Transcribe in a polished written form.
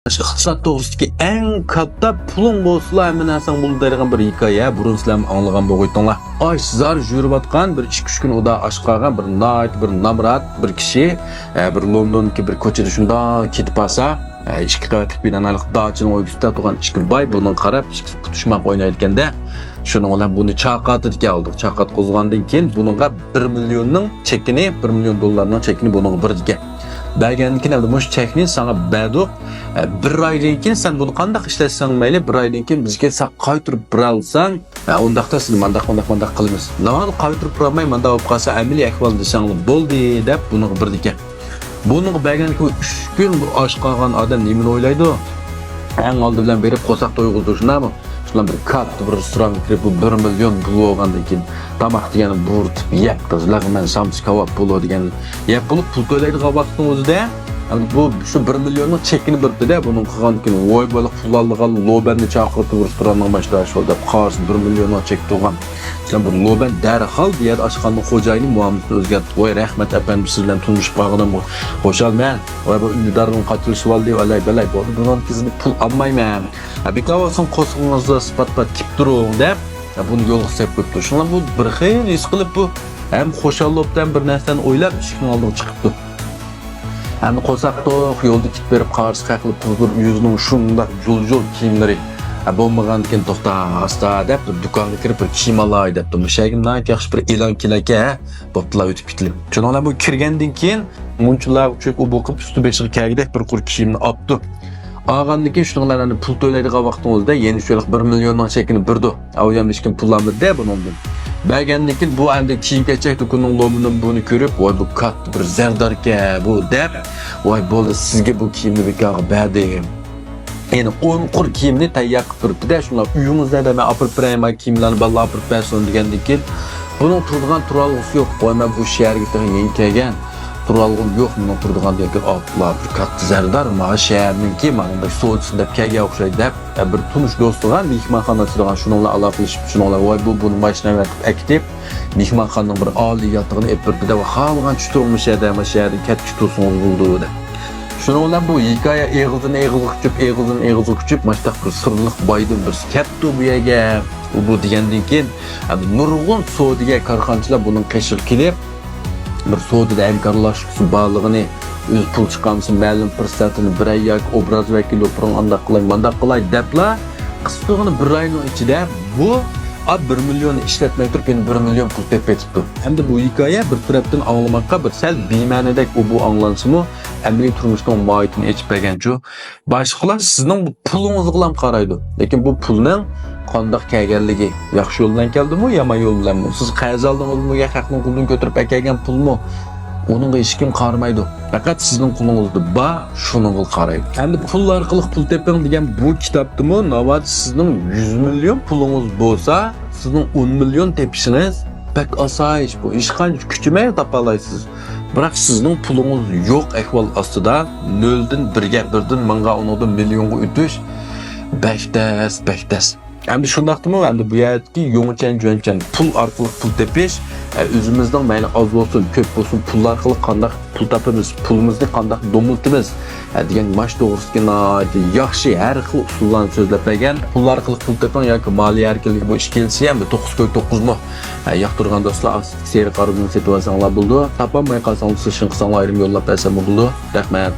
İqtisod to'g'risidagi eng katta puling bo'lsa, hamma narsang bo'ladigan bir hikoya. Burun sizlar anglagan bo'lg'aytinglar. Osh zar yuribotgan bir 2-3 kun oda osh qolgan bir night, bir namrat, bir kishi bir Londondagi bir ko'chada shunda ketib qolsa, ikki qavatli binolik dachini o'yg'isida turgan ikki boy buni qarab tutishmoq o'ynayotganda, shuning bilan buni chaqatib oldik. Chaqat qo'zg'andan keyin buningga 1 millionning chekini, 1 million dollarning chekini buningga birdiga bergandan keyin mush chekni sana berdik. Bir aydan keyin sen bunu qanday ishlatsan mayli, bir aydan keyin bizga qaytirib beralsang, undaqda siz mandaq qilamiz. Nima qaytirib bermay, manda olib qolsa amaliy ahvol desang bo'ldi deb buni birdiga. Buni bergan ki 3 kun bu osh qolgan odam nima o'ylaydi? Eng oldi bilan berib qo'saq to'yg'izishunami? Şundan bir katta bir restoran kirib 1 million pul olgandan keyin tamoq degani bo'rtib yeb qizlarman samsi kebab puli degan yeb bo'lib pul to'laydigan vaqtning o'zida bu shu 1 millionning chekini birdi-da buning qilgan keyin voy bola pul olgan lobanni chaqirib restoranning boshlash oldi qarshi 1 millionning chek to'g'an. Sen bu loban darhol bu yerda oshxonaning xo'jayini muomalasini o'zgartirib, "Voy rahmat efendim siz bilan tunishib qolganim xo'shalman. Voy bu ünlüdarning qotilishib oldi, alay balay bo'ldi. Bundan kizini pul olmayman. Beklavson qo'sqingizni sifatla tip turing" deb buni yo'lga qo'yib qo'yibdi. Shundan bu bir xil his qilib bu ham xo'shallikdan bir narsani o'ylab eshikning oldiga chiqibdi. Endi qo'saqtoq yo'lda ketib berib qarshi qaqilib turib yuzining shunda jo'l kiyimlari bo'lmagan keyin to'xta asta deb do'konga kirib bir kiyim olay debdi. Mushagimdan yaxshi bir e'lon kelaka bo'ptilar o'tib ketilib. Chunonlar bu kirgandan keyin munchalar uchoq u bo'qib usti beshiga kelgidek bir qur kiyimni olibdi. Olgandan keyin shunlarni pul to'laydigan vaqtning o'zida yeni shulik 1 millionning chekini birdi. U ham hech kim pul olmadi deb bundan. Bergandan keyin bu endi kiyim-kechak do'konining lomini buni ko'rib, voy bu katta bir zardarka bu deb, voy bo'ldi sizga bu kiyimni bekorga berdim. Endi 10 qur kiyimni tayyor qilib turibdi-da, shunlar uyingizda da men olib berayman kiyimlarni balla olib bersin degandan keyin buning turadigan turalg'isi yo'q. Voy men bu shaharga yangi kelgan. Turalg'im yo'q, men turadigan degan otlar bir katta zardar, mana shaharninki mana so'zida kelgan o'xshaydi deb bir tunish do'stigan mehmonxonasidan shuningla aloqalashib, shuningla voy bu buni mashinaga aktiv mehmonxonaning bir oliy yotig'ini epirdi va xalqan tushtirmish edi, mana shaharda katta tursin bo'ldi deb. Şunun bilan bu hikoya eg'izini kuchib, mashtaq bir sirliq boydan bir katta bu yerga bu degandan keyin nurg'un Saudiya korxonachilar buning qishib kelib bir Saudiyada hamkorlashib borlig'ini o'z pul chiqamsin ma'lum fursatini bir ay yoki obraz vakili o'pirin andaq qilay deblar qisqagina bir oyning ichida bu 1 million ishlatmay turib endi 1 million pul tepetibdi. Hamda bu hikoya bir tarafdan anglamoqqa bir sal bema'nidek bu anglansimi, amaliy turmushning mohiyatini yechib berganchu. Boshqalar sizning bu pulingizga ham qaraydi. Lekin bu pulning qanday kelganligi, yaxshi yo'ldan keldimi, yomon yo'l bilanmi? Siz qarz oldingizmi, haqni qo'ldan ko'tarib kelgan pulmi? Onun hech kim qaramaydi. Faqat sizning qulingizda bor, shuningga qaraydi. Endi pul orqali pul teping degan bu kitobdimi, navbat sizning 100 million pulingiz bo'lsa, sizning 10 million tepishingiz pek osayish bu. Hech qancha kuchmay topalaysiz. Biroq sizning pulingiz yo'q ahvol ostida 0 dan 1 ga birdan mingga undan millionga o'tish bektas. Endi shundaqdimi? Endi bu yerdagi yo'ngchan pul orqali pul tepish o'zimizning mayli oz bo'lsin, ko'p bo'lsin pul orqali qanday pul topamiz, pulimizni qanday domiltimiz degan mash to'g'risida yaxshi har xil usullarni so'zlab bergan. Pul orqali pul toping yoki moliya erkinligi bu ish kelsa ham 9.9 mi yoqtirgan do'stlar seri qarorni setib olsanglar bo'ldi. Topolmay qolsangiz, sizning qilsanglar ayrim yo'llab bersam bo'ldi. Rahmat.